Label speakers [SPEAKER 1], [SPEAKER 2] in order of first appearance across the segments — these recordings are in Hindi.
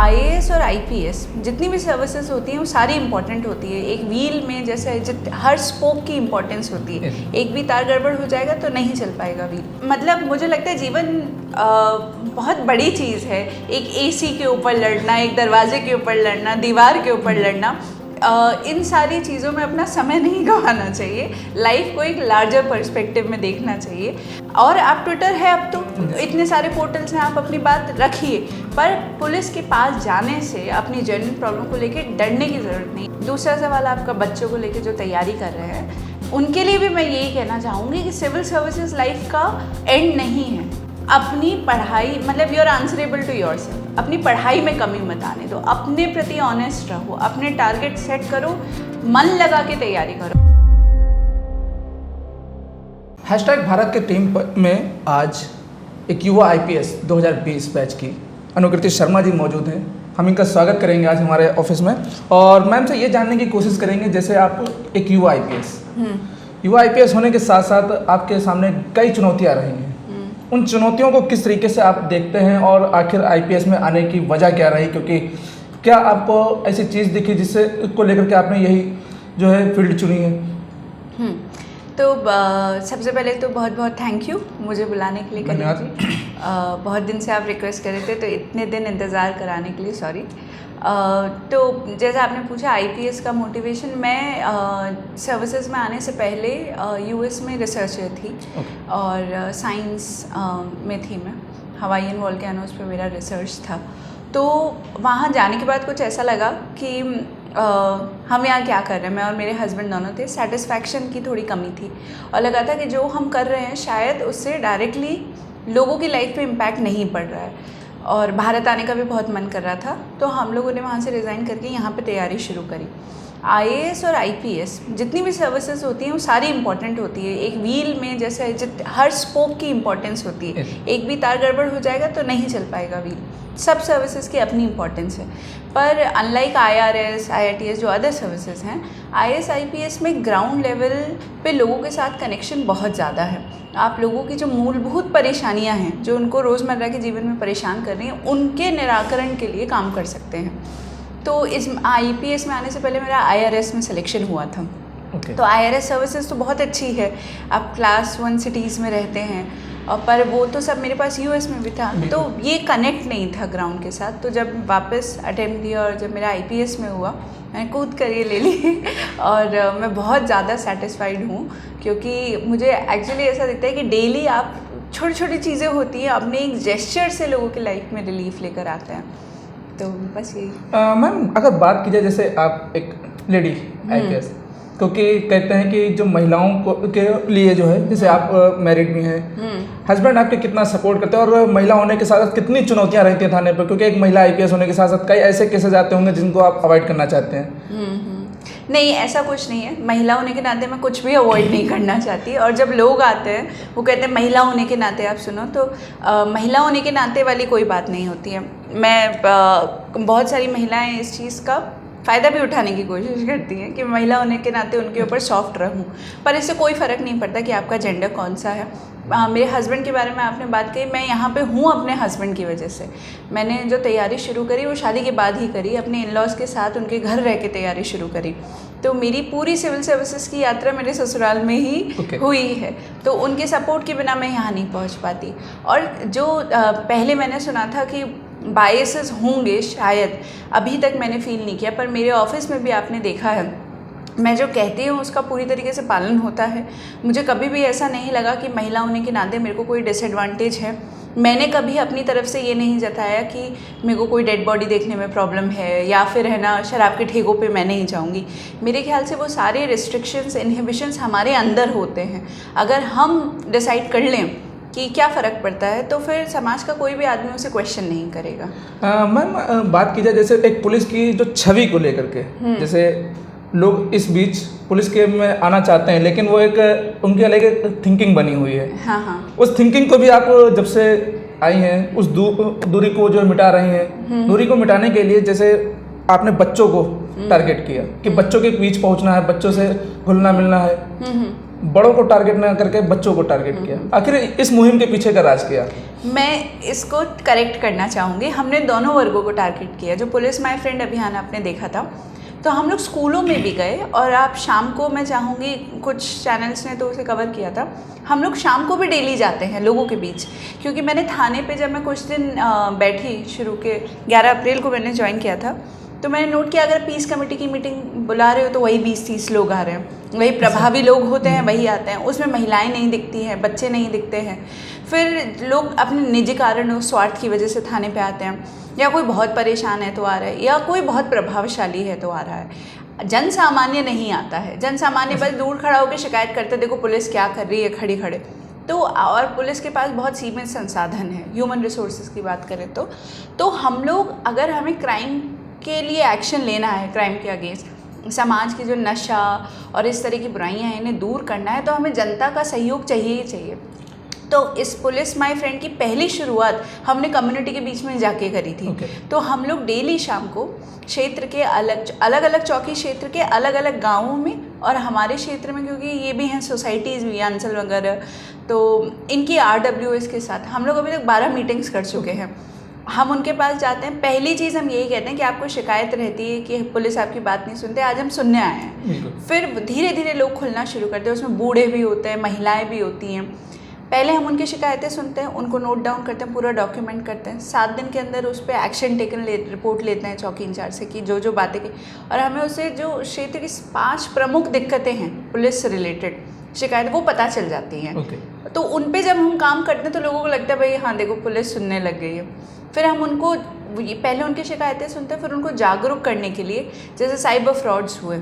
[SPEAKER 1] आईएएस और आईपीएस जितनी भी सर्विसेज होती हैं वो सारी इंपॉर्टेंट होती है। एक व्हील में जैसे हर स्पोक की इंपॉर्टेंस होती है। एक भी तार गड़बड़ हो जाएगा तो नहीं चल पाएगा व्हील। मतलब मुझे लगता है जीवन बहुत बड़ी चीज़ है। एक एसी के ऊपर लड़ना, एक दरवाजे के ऊपर लड़ना, दीवार के ऊपर लड़ना, इन सारी चीज़ों में अपना समय नहीं गंवाना चाहिए। लाइफ को एक लार्जर पर्सपेक्टिव में देखना चाहिए। और आप ट्विटर है, अब तो इतने सारे पोर्टल्स हैं, आप अपनी बात रखिए, पर पुलिस के पास जाने से अपनी जेन्युइन प्रॉब्लम को लेके डरने की ज़रूरत नहीं। दूसरा सवाल आपका बच्चों को लेके जो तैयारी कर रहे हैं, उनके लिए भी मैं यही कहना चाहूँगी कि सिविल सर्विसेज लाइफ का एंड नहीं है। अपनी पढ़ाई, मतलब you are answerable to yourself. अपनी पढ़ाई में कमी मत आने दो, अपने प्रति ऑनेस्ट रहो, अपने टारगेट सेट करो, मन लगा के तैयारी करो।
[SPEAKER 2] #भारत के टीम में आज एक युवा आईपीएस 2020 बैच की अनुकृति शर्मा जी मौजूद हैं। हम इनका स्वागत करेंगे आज हमारे ऑफिस में और मैम से ये जानने की कोशिश करेंगे, जैसे आप एक युवा आईपीएस होने के साथ साथ आपके सामने कई चुनौतियाँ रही हैं। उन चुनौतियों को किस तरीके से आप देखते हैं और आखिर आईपीएस में आने की वजह क्या रही, क्योंकि क्या आपको ऐसी चीज़ दिखी जिससे को लेकर के आपने यही जो है फील्ड चुनी है?
[SPEAKER 1] तो सबसे पहले तो बहुत बहुत थैंक यू मुझे बुलाने के लिए। धन्यवाद। बहुत दिन से आप रिक्वेस्ट कर रहे थे, तो इतने दिन इंतज़ार कराने के लिए सॉरी। तो जैसा आपने पूछा आईपीएस का मोटिवेशन, मैं सर्विसेज में आने से पहले यूएस में रिसर्चर थी और साइंस में थी। मैं हवाई एंड वॉल्केनोस पे मेरा रिसर्च था। तो वहाँ जाने के बाद कुछ ऐसा लगा कि हम यहाँ क्या कर रहे हैं। मैं और मेरे हस्बैंड दोनों थे। सेटिस्फैक्शन की थोड़ी कमी थी और लगा था कि जो हम कर रहे हैं शायद उससे डायरेक्टली लोगों की लाइफ पे इम्पैक्ट नहीं पड़ रहा है। और भारत आने का भी बहुत मन कर रहा था, तो हम लोगों ने वहाँ से रिज़ाइन करके यहाँ पे तैयारी शुरू करी। आईएएस और आईपीएस जितनी भी सर्विसेज होती हैं वो सारी इंपॉर्टेंट होती है। एक व्हील में जैसे हर स्पोक की इंपॉर्टेंस होती है। एक भी तार गड़बड़ हो जाएगा तो नहीं चल पाएगा व्हील। सब सर्विसेज की अपनी इंपॉर्टेंस है, पर अनलाइक आईआरएस, आईआईटीएस जो अदर सर्विसेज हैं, आईएएस आईपीएस में ग्राउंड लेवल पे लोगों के साथ कनेक्शन बहुत ज़्यादा है। आप लोगों की जो मूलभूत परेशानियां हैं, जो उनको रोज़मर्रा के जीवन में परेशान कर रही हैं, उनके निराकरण के लिए काम कर सकते हैं। तो इस आईपीएस में आने से पहले मेरा आईआरएस में सिलेक्शन हुआ था। तो आईआरएस सर्विसेज तो बहुत अच्छी है, आप क्लास 1 सिटीज़ में रहते हैं, और पर वो तो सब मेरे पास यूएस में भी था, तो ये कनेक्ट नहीं था ग्राउंड के साथ। तो जब वापस अटेम्प्ट दिया और जब मेरा आईपीएस में हुआ, मैंने कूद कर ये ले ली और मैं बहुत ज़्यादा सेटिस्फाइड हूँ, क्योंकि मुझे एक्चुअली ऐसा दिखता है कि डेली आप छोटी छोटी चीज़ें होती हैं, अपने एक जेस्चर से लोगों की लाइफ में रिलीफ लेकर आते हैं। तो बस यही। मैम
[SPEAKER 2] अगर बात की जाए, जैसे आप एक लेडी आईपीएस, क्योंकि कहते हैं कि जो महिलाओं को के लिए जो है, जैसे आप मैरिड भी हैं, हस्बैंड आपके कितना सपोर्ट करते हैं और महिला होने के साथ साथ कितनी चुनौतियां रहती हैं थाने पर, क्योंकि एक महिला आईपीएस होने के साथ साथ कई ऐसे केसेस आते होंगे जिनको आप अवॉइड करना चाहते हैं?
[SPEAKER 1] नहीं, ऐसा कुछ नहीं है। महिला होने के नाते मैं कुछ भी अवॉइड नहीं करना चाहती। और जब लोग आते हैं वो कहते हैं महिला होने के नाते आप सुनो, तो महिला होने के नाते वाली कोई बात नहीं होती है। मैं बहुत सारी महिलाएं इस चीज़ का फ़ायदा भी उठाने की कोशिश करती हैं कि महिला होने के नाते उनके ऊपर सॉफ्ट रहूं, पर इससे कोई फ़र्क नहीं पड़ता कि आपका जेंडर कौन सा है। मेरे हस्बैंड के बारे में आपने बात कही, मैं यहाँ पे हूँ अपने हस्बैंड की वजह से। मैंने जो तैयारी शुरू करी वो शादी के बाद ही करी, अपने इन-लॉज़ के साथ उनके घर रह के तैयारी शुरू करी। तो मेरी पूरी सिविल सर्विसेज की यात्रा मेरे ससुराल में ही हुई है, तो उनके सपोर्ट के बिना मैं यहाँ नहीं पहुँच पाती। और जो पहले मैंने सुना था कि बायसेस होंगे, शायद अभी तक मैंने फील नहीं किया, पर मेरे ऑफिस में भी आपने देखा है, मैं जो कहती हूँ उसका पूरी तरीके से पालन होता है। मुझे कभी भी ऐसा नहीं लगा कि महिला होने के नाते मेरे को कोई डिसएडवांटेज है। मैंने कभी अपनी तरफ से ये नहीं जताया कि मेरे को कोई डेड बॉडी देखने में प्रॉब्लम है, या फिर है ना शराब के ठेकों पे मैं नहीं जाऊँगी। मेरे ख्याल से वो सारे रिस्ट्रिक्शंस, इनहिबिशंस हमारे अंदर होते हैं। अगर हम डिसाइड कर लें कि क्या फ़र्क पड़ता है, तो फिर समाज का कोई भी आदमी उसे क्वेश्चन नहीं करेगा।
[SPEAKER 2] मैम बात की जाए जैसे एक पुलिस की जो छवि को लेकर के, जैसे लोग इस बीच पुलिस के में आना चाहते हैं, लेकिन वो एक उनकी अलग एक थिंकिंग बनी हुई है।
[SPEAKER 1] हाँ।
[SPEAKER 2] उस थिंकिंग को भी आप जब से आई हैं, उस दूरी को जो मिटा रही हैं, दूरी को मिटाने के लिए जैसे आपने बच्चों को टारगेट किया कि बच्चों के बीच पहुंचना है, बच्चों से घुलना मिलना है, बड़ों को टारगेट ना करके बच्चों को टारगेट किया। आखिर इस मुहिम के पीछे का राज क्या?
[SPEAKER 1] मैं इसको करेक्ट करना चाहूँगी। हमने दोनों वर्गों को टारगेट किया। जो पुलिस माय फ्रेंड अभियान आपने देखा था, तो हम लोग स्कूलों में भी गए, और आप शाम को, मैं चाहूँगी, कुछ चैनल्स ने तो उसे कवर किया था, हम लोग शाम को भी डेली जाते हैं लोगों के बीच। क्योंकि मैंने थाने पे जब मैं कुछ दिन बैठी, शुरू के 11 अप्रैल को मैंने ज्वाइन किया था, तो मैंने नोट किया अगर पीस कमेटी की मीटिंग बुला रहे हो तो वही 20-30 लोग आ रहे हैं, वही प्रभावी लोग होते हैं, वही आते हैं। उसमें महिलाएं नहीं दिखती हैं, बच्चे नहीं दिखते हैं। फिर लोग अपने निजी कारणों, स्वार्थ की वजह से थाने पे आते हैं, या कोई बहुत परेशान है तो आ रहा है, या कोई बहुत प्रभावशाली है तो आ रहा है। जन सामान्य नहीं आता है। जन सामान्य बस दूर खड़ा होकर शिकायत करते, देखो पुलिस क्या कर रही है खड़ी खड़े। तो और पुलिस के पास बहुत सीमित संसाधन है, ह्यूमन रिसोर्सेज की बात करें तो हम लोग, अगर हमें क्राइम के लिए एक्शन लेना है, क्राइम के अगेंस्ट, समाज की जो नशा और इस तरह की बुराइयां हैं इन्हें दूर करना है, तो हमें जनता का सहयोग चाहिए ही चाहिए। तो इस पुलिस माय फ्रेंड की पहली शुरुआत हमने कम्युनिटी के बीच में जाके करी थी। तो हम लोग डेली शाम को क्षेत्र के अलग अलग चौकी क्षेत्र के अलग अलग गाँवों में, और हमारे क्षेत्र में क्योंकि ये भी हैं सोसाइटीज़ भी, अंचल वगैरह, तो इनकी RWS के साथ हम लोग अभी तक 12 मीटिंग्स कर चुके हैं। हम उनके पास जाते हैं, पहली चीज़ हम यही कहते हैं कि आपको शिकायत रहती है कि पुलिस आपकी बात नहीं सुनते, आज हम सुनने आए हैं। फिर धीरे धीरे लोग खुलना शुरू करते हैं, उसमें बूढ़े भी होते हैं, महिलाएं भी होती हैं। पहले हम उनकी शिकायतें सुनते हैं, उनको नोट डाउन करते हैं, पूरा डॉक्यूमेंट करते हैं, 7 दिन के अंदर उस पर एक्शन टेकन रिपोर्ट लेते हैं चौकी इंचार्ज से कि जो बातें की, और हमें उससे जो क्षेत्र की 5 प्रमुख दिक्कतें हैं पुलिस से रिलेटेड शिकायत, वो पता चल जाती हैं। तो उन पे जब हम काम करते हैं तो लोगों को लगता है भाई हाँ देखो पुलिस सुनने लग गई है। फिर हम उनको पहले उनकी शिकायतें सुनते हैं, फिर उनको जागरूक करने के लिए, जैसे साइबर फ्रॉड्स हुए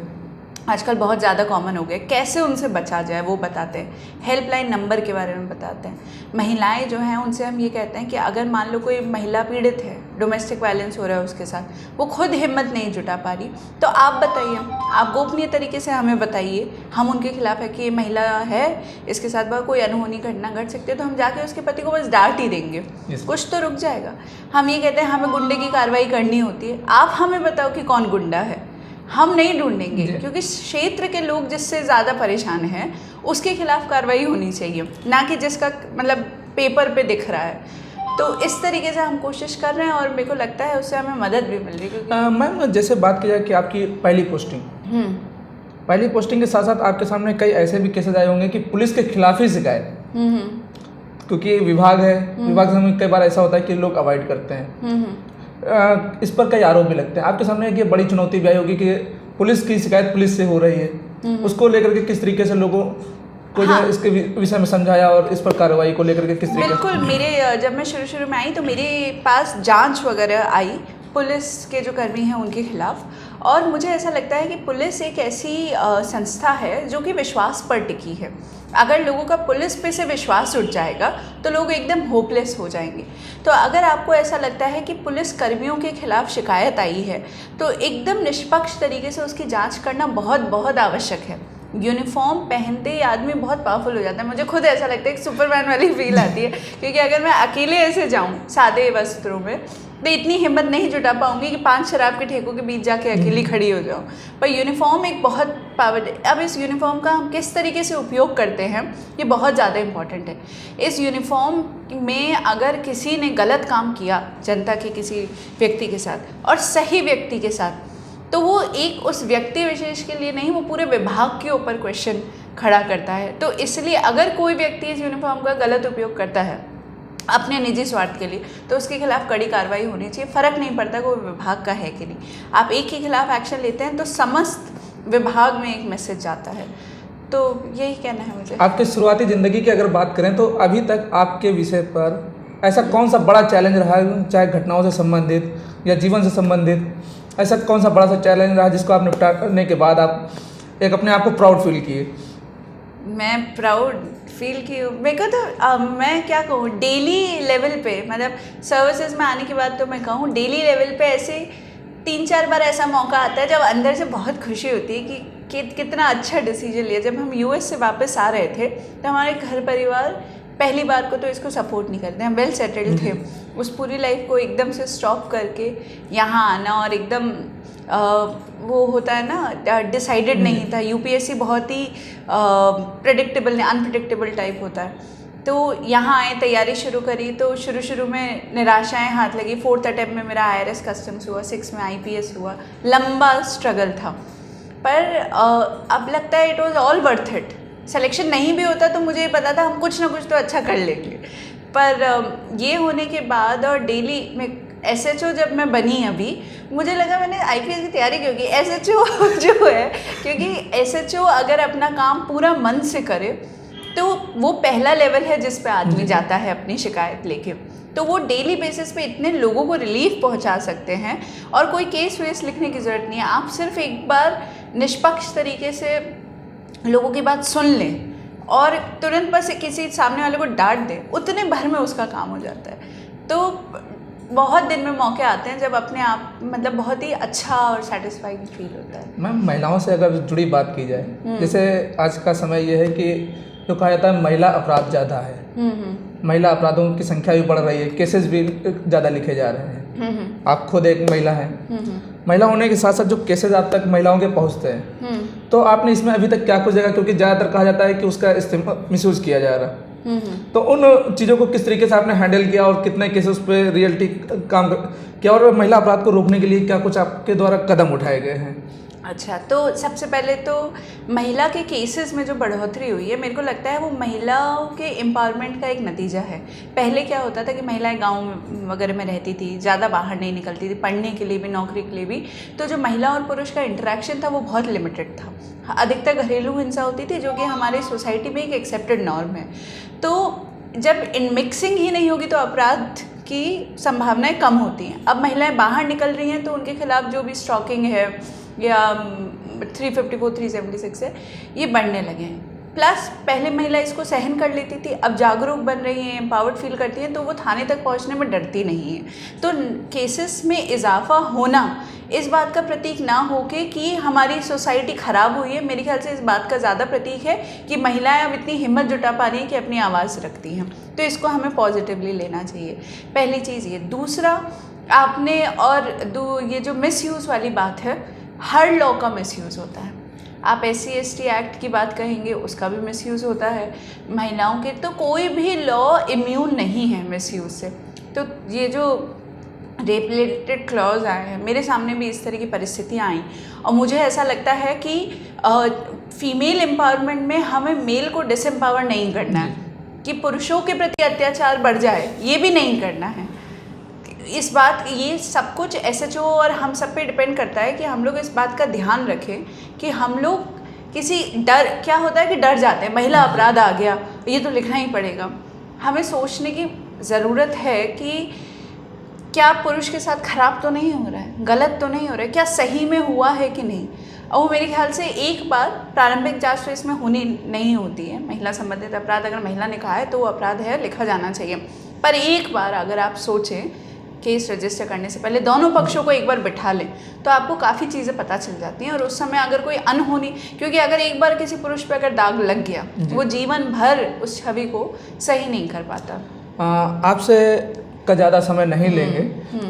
[SPEAKER 1] आजकल बहुत ज़्यादा कॉमन हो गए, कैसे उनसे बचा जाए वो बताते हैं। हेल्पलाइन नंबर के बारे में बताते हैं। महिलाएं जो हैं उनसे हम ये कहते हैं कि अगर मान लो कोई महिला पीड़ित है, डोमेस्टिक वायलेंस हो रहा है उसके साथ, वो खुद हिम्मत नहीं जुटा पा रही, तो आप बताइए, आप गोपनीय तरीके से हमें बताइए, हम उनके खिलाफ है कि ये महिला है, इसके साथ बहुत कोई अनहोनी घटना घट सकती है, तो हम जाके उसके पति को बस डांट ही देंगे, कुछ तो रुक जाएगा। हम ये कहते हैं हमें गुंडे की कार्रवाई करनी होती है, आप हमें बताओ कि कौन गुंडा है, हम नहीं ढूंढेंगे, क्योंकि क्षेत्र के लोग जिससे ज़्यादा परेशान हैं उसके खिलाफ कार्रवाई होनी चाहिए, ना कि जिसका मतलब पेपर पे दिख रहा है। तो इस तरीके से हम कोशिश कर रहे हैं, और मेरे को लगता है उससे हमें मदद भी मिल रही है।
[SPEAKER 2] मैम, जैसे बात की जाए कि आपकी पहली पोस्टिंग के साथ साथ आपके सामने कई ऐसे भी केसेस आए होंगे कि पुलिस के खिलाफ ही शिकायत, क्योंकि विभाग है, विभाग से हमें कई बार ऐसा होता है कि लोग अवॉइड करते हैं, इस पर कई आरोप भी लगते हैं। आपके सामने एक ये बड़ी चुनौती भी आई होगी कि पुलिस की शिकायत पुलिस से हो रही है, उसको लेकर के किस तरीके से लोगों को जो इसके विषय में समझाया, और इस पर कार्रवाई को लेकर के किस तरीके से?
[SPEAKER 1] बिल्कुल, मेरे जब मैं शुरू में आई तो मेरे पास जांच वगैरह आई पुलिस के जो कर्मी हैं उनके खिलाफ, और मुझे ऐसा लगता है कि पुलिस एक ऐसी संस्था है जो कि विश्वास पर टिकी है। अगर लोगों का पुलिस पे से विश्वास उठ जाएगा तो लोग एकदम होपलेस हो जाएंगे। तो अगर आपको ऐसा लगता है कि पुलिस कर्मियों के खिलाफ शिकायत आई है तो एकदम निष्पक्ष तरीके से उसकी जांच करना बहुत बहुत आवश्यक है। यूनिफॉर्म पहनते ही आदमी बहुत पावरफुल हो जाता है। मुझे खुद ऐसा लगता है कि सुपरमैन वाली फील आती है, क्योंकि अगर मैं अकेले ऐसे जाऊँ सादे वस्त्रों में तो इतनी हिम्मत नहीं जुटा पाऊंगी कि 5 शराब के ठेकों के बीच जाके अकेली खड़ी हो जाऊं। पर यूनिफॉर्म एक बहुत पावर है। अब इस यूनिफॉर्म का हम किस तरीके से उपयोग करते हैं ये बहुत ज़्यादा इम्पॉर्टेंट है। इस यूनिफॉर्म में अगर किसी ने गलत काम किया जनता के किसी व्यक्ति के साथ और सही व्यक्ति के साथ, तो वो एक उस व्यक्ति विशेष के लिए नहीं, वो पूरे विभाग के ऊपर क्वेश्चन खड़ा करता है। तो इसलिए अगर कोई व्यक्ति इस यूनिफॉर्म का गलत उपयोग करता है अपने निजी स्वार्थ के लिए तो उसके खिलाफ कड़ी कार्रवाई होनी चाहिए। फ़र्क नहीं पड़ता कि वो विभाग का है कि नहीं। आप एक के खिलाफ एक्शन लेते हैं तो समस्त विभाग में एक मैसेज जाता है। तो यही कहना है मुझे।
[SPEAKER 2] आपकी शुरुआती ज़िंदगी की अगर बात करें तो अभी तक आपके विषय पर ऐसा कौन सा बड़ा चैलेंज रहा है, चाहे घटनाओं से संबंधित या जीवन से संबंधित, ऐसा कौन सा बड़ा सा चैलेंज रहा जिसको आप निपटा करने के बाद आप एक अपने आप को प्राउड फील किए?
[SPEAKER 1] मैं प्राउड फील की हूँ। मेरे को तो मैं क्या कहूँ, डेली लेवल पे, मतलब सर्विसेज में आने के बाद तो मैं कहूँ डेली लेवल पे ऐसे 3-4 बार ऐसा मौका आता है जब अंदर से बहुत खुशी होती है कि कितना अच्छा डिसीजन लिया। जब हम US से वापस आ रहे थे तो हमारे घर परिवार पहली बार को तो इसको सपोर्ट नहीं करते, हम वेल सेटल्ड थे। उस पूरी लाइफ को एकदम से स्टॉप करके यहाँ आना, और एकदम वो होता है ना, डिसाइडेड नहीं था। UPSC बहुत ही प्रेडिक्टेबल, अनप्रेडिक्टेबल टाइप होता है। तो यहाँ आए, तैयारी शुरू करी, तो शुरू में निराशाएं हाथ लगी। 4th अटेम्प्ट में मेरा IRS कस्टम्स हुआ, 6 में IPS हुआ, लंबा स्ट्रगल था, पर अब लगता है it was all worth it. Selection नहीं भी होता तो मुझे ये पता था हम कुछ ना कुछ तो अच्छा कर लेंगे, पर ये होने के बाद और डेली में SHO जब मैं बनी अभी, मुझे लगा मैंने IPS की तैयारी क्यों की। SHO जो है, क्योंकि SHO अगर अपना काम पूरा मन से करे तो वो पहला लेवल है जिस पे आदमी जाता है अपनी शिकायत लेके, तो वो डेली बेसिस पे इतने लोगों को रिलीफ पहुंचा सकते हैं। और कोई केस वेस लिखने की ज़रूरत नहीं है, आप सिर्फ एक बार निष्पक्ष तरीके से लोगों की बात सुन लें और तुरंत बस किसी सामने वाले को डांट दें, उतने भर में उसका काम हो जाता है। तो बहुत दिन में मौके आते हैं जब अपने आप मतलब बहुत ही अच्छा और सेटिस्फाइंग फील होता है।
[SPEAKER 2] मैम, महिलाओं से अगर जुड़ी बात की जाए, जैसे आज का समय ये है कि जो कहा जाता है महिला अपराध ज़्यादा है, महिला अपराधों की संख्या भी बढ़ रही है, केसेस भी ज़्यादा लिखे जा रहे हैं। आप खुद एक महिला हैं, महिला होने के साथ साथ जो केसेस आप तक महिलाओं के पहुंचते हैं, तो आपने इसमें अभी तक क्या कुछ जगह, क्योंकि ज़्यादातर कहा जाता है कि उसका मिसयूज़ किया जा रहा है, तो उन चीज़ों को किस तरीके से आपने हैंडल किया और कितने केसेस पे रियलिटी काम किया, और महिला अपराध को रोकने के लिए क्या कुछ आपके द्वारा कदम उठाए गए हैं?
[SPEAKER 1] अच्छा, तो सबसे पहले तो महिला के केसेस में जो बढ़ोतरी हुई है, मेरे को लगता है वो महिलाओं के एम्पावरमेंट का एक नतीजा है। पहले क्या होता था कि महिलाएं गांव वगैरह में रहती थी, ज़्यादा बाहर नहीं निकलती थी, पढ़ने के लिए भी, नौकरी के लिए भी, तो जो महिला और पुरुष का इंटरेक्शन था वो बहुत लिमिटेड था। अधिकतर घरेलू हिंसा होती थी, जो कि हमारे सोसाइटी में एक एक्सेप्टेड नॉर्म है। तो जब इन मिक्सिंग ही नहीं होगी तो अपराध की संभावनाएं कम होती हैं। अब महिलाएं बाहर निकल रही हैं तो उनके खिलाफ जो भी स्टॉकिंग है या 354, 376 है, ये बढ़ने लगे हैं। प्लस पहले महिला इसको सहन कर लेती थी, अब जागरूक बन रही हैं, एम्पावर्ड फील करती हैं, तो वो थाने तक पहुंचने में डरती नहीं है। तो केसेस में इजाफा होना इस बात का प्रतीक ना हो कि हमारी सोसाइटी ख़राब हुई है, मेरे ख्याल से इस बात का ज़्यादा प्रतीक है कि महिलाएं अब इतनी हिम्मत जुटा पा रही हैं कि अपनी आवाज़ रखती हैं। तो इसको हमें पॉजिटिवली लेना चाहिए, पहली चीज़ ये। दूसरा, आपने ये जो मिसयूज़ वाली बात है, हर लॉ का मिसयूज़ होता है। आप SC/ST एक्ट की बात कहेंगे, उसका भी मिसयूज़ होता है। महिलाओं के तो कोई भी लॉ इम्यून नहीं है मिसयूज़ से। तो ये जो रेप रिलेटेड क्लॉज आए हैं, मेरे सामने भी इस तरह की परिस्थितियाँ आई, और मुझे ऐसा लगता है कि फीमेल एम्पावरमेंट में हमें मेल को डिसएम्पावर नहीं करना है, कि पुरुषों के प्रति अत्याचार बढ़ जाए, ये भी नहीं करना है। ये सब कुछ SHO और हम सब पे डिपेंड करता है कि हम लोग इस बात का ध्यान रखें कि हम लोग किसी क्या होता है कि डर जाते हैं, महिला अपराध आ गया, ये तो लिखना ही पड़ेगा। हमें सोचने की ज़रूरत है कि क्या पुरुष के साथ खराब तो नहीं हो रहा है, गलत तो नहीं हो रहा है, क्या सही में हुआ है कि नहीं। और मेरे ख्याल से एक बार प्रारंभिक जांच तो इसमें होनी नहीं होती है। महिला संबंधित अपराध अगर महिला ने कहा है तो वो अपराध है, लिखा जाना चाहिए। पर एक बार अगर आप सोचें केस रजिस्टर करने से पहले, दोनों पक्षों को एक बार बिठा लें, तो आपको काफ़ी चीज़ें पता चल जाती हैं। और उस समय अगर कोई अनहोनी, क्योंकि अगर एक बार किसी पुरुष पर अगर दाग लग गया, वो जीवन भर उस छवि को सही नहीं कर पाता।
[SPEAKER 2] आपसे का ज़्यादा समय नहीं लेंगे,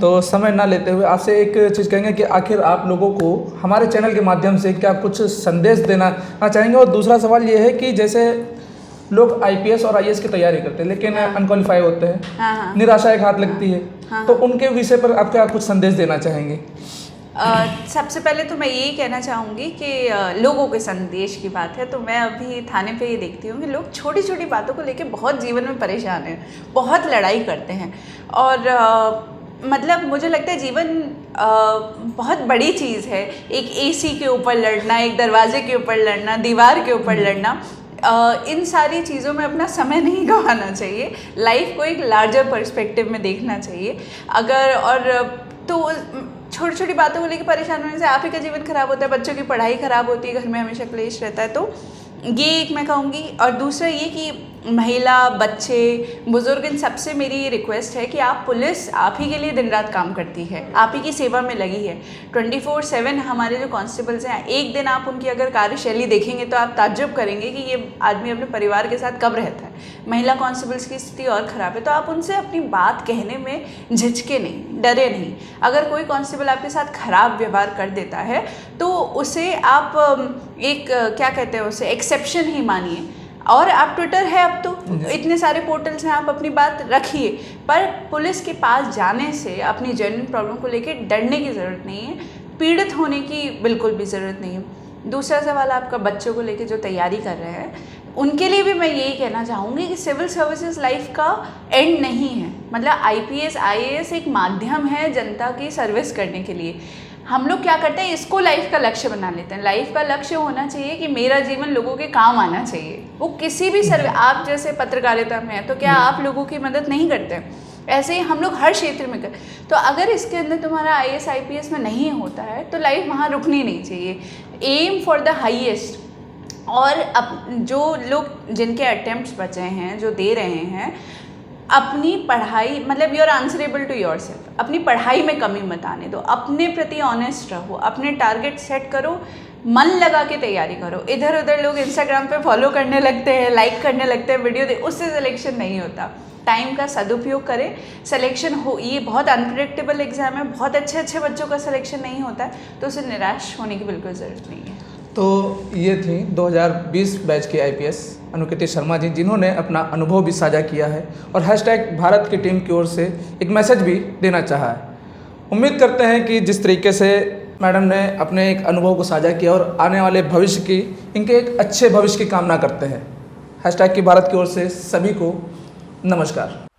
[SPEAKER 2] तो समय ना लेते हुए आपसे एक चीज़ कहेंगे कि आखिर आप लोगों को हमारे चैनल के माध्यम से क्या कुछ संदेश देना चाहेंगे। और दूसरा सवाल ये है कि जैसे लोग IPS और IAS की तैयारी करते हैं लेकिन अनक्वालिफाई होते हैं, निराशा एक हाथ लगती है, तो उनके विषय पर आप क्या कुछ संदेश देना चाहेंगे?
[SPEAKER 1] सबसे पहले तो मैं यही कहना चाहूँगी कि लोगों के संदेश की बात है, तो मैं अभी थाने पे ये देखती हूँ कि लोग छोटी छोटी बातों को लेके बहुत जीवन में परेशान हैं, बहुत लड़ाई करते हैं। और मतलब मुझे लगता है जीवन बहुत बड़ी चीज़ है। एक AC के ऊपर लड़ना, एक दरवाजे के ऊपर लड़ना, दीवार के ऊपर लड़ना, इन सारी चीज़ों में अपना समय नहीं गंवाना चाहिए। लाइफ को एक लार्जर पर्सपेक्टिव में देखना चाहिए। तो छोटी छोटी बातों को लेकर परेशान होने से आप ही का जीवन खराब होता है, बच्चों की पढ़ाई खराब होती है, घर में हमेशा क्लेश रहता है। तो ये एक मैं कहूँगी। और दूसरा ये कि महिला, बच्चे, बुज़ुर्ग, इन सबसे मेरी ये रिक्वेस्ट है कि पुलिस आप ही के लिए दिन रात काम करती है, आप ही की सेवा में लगी है 24/7। हमारे जो कांस्टेबल्स हैं, एक दिन आप उनकी अगर कार्यशैली देखेंगे तो आप ताज्जुब करेंगे कि ये आदमी अपने परिवार के साथ कब रहता है। महिला कांस्टेबल्स की स्थिति और ख़राब है, तो आप उनसे अपनी बात कहने में झिझके नहीं, डरे नहीं। अगर कोई कांस्टेबल आपके साथ ख़राब व्यवहार कर देता है तो उसे आप एक क्या कहते हैं, उसे एक्सेप्शन ही मानिए। और आप ट्विटर है अब तो इतने सारे पोर्टल्स हैं, आप अपनी बात रखिए, पर पुलिस के पास जाने से अपनी जेन्युइन प्रॉब्लम को लेकर डरने की ज़रूरत नहीं है, पीड़ित होने की बिल्कुल भी ज़रूरत नहीं है। दूसरा सवाल आपका बच्चों को लेकर जो तैयारी कर रहे हैं, उनके लिए भी मैं यही कहना चाहूँगी कि सिविल सर्विसेज लाइफ का एंड नहीं है। मतलब आईपीएस आईएएस एक माध्यम है जनता की सर्विस करने के लिए। हम लोग क्या करते हैं, इसको लाइफ का लक्ष्य बना लेते हैं। लाइफ का लक्ष्य होना चाहिए कि मेरा जीवन लोगों के काम आना चाहिए। वो किसी भी आप जैसे पत्रकारिता में है तो क्या आप लोगों की मदद नहीं करते हैं? ऐसे ही हम लोग हर क्षेत्र में कर, तो अगर इसके अंदर तुम्हारा आईएएस आईपीएस में नहीं होता है तो लाइफ वहाँ रुकनी नहीं चाहिए। Aim for the highest. और अब जो लोग जिनके अटेम्प्ट्स बचे हैं, जो दे रहे हैं, अपनी पढ़ाई मतलब you are answerable to yourself. अपनी पढ़ाई में कमी मत आने दो, अपने प्रति ऑनेस्ट रहो, अपने टारगेट सेट करो, मन लगा के तैयारी करो। इधर उधर लोग इंस्टाग्राम पे फॉलो करने लगते हैं, लाइक करने लगते हैं वीडियो दे, उससे सिलेक्शन नहीं होता। टाइम का सदुपयोग करें, सिलेक्शन हो। ये बहुत अनप्रेडिक्टेबल एग्जाम है, बहुत अच्छे अच्छे बच्चों का सिलेक्शन नहीं होता है, तो उसे निराश होने की बिल्कुल ज़रूरत नहीं है।
[SPEAKER 2] तो ये थी 2020 बैच की आईपीएस अनुकृति शर्मा जी, जिन्होंने अपना अनुभव भी साझा किया है और हैशटैग भारत की टीम की ओर से एक मैसेज भी देना चाहा है। उम्मीद करते हैं कि जिस तरीके से मैडम ने अपने एक अनुभव को साझा किया और आने वाले भविष्य की, इनके एक अच्छे भविष्य की कामना करते हैं। हैशटैग की भारत की ओर से सभी को नमस्कार।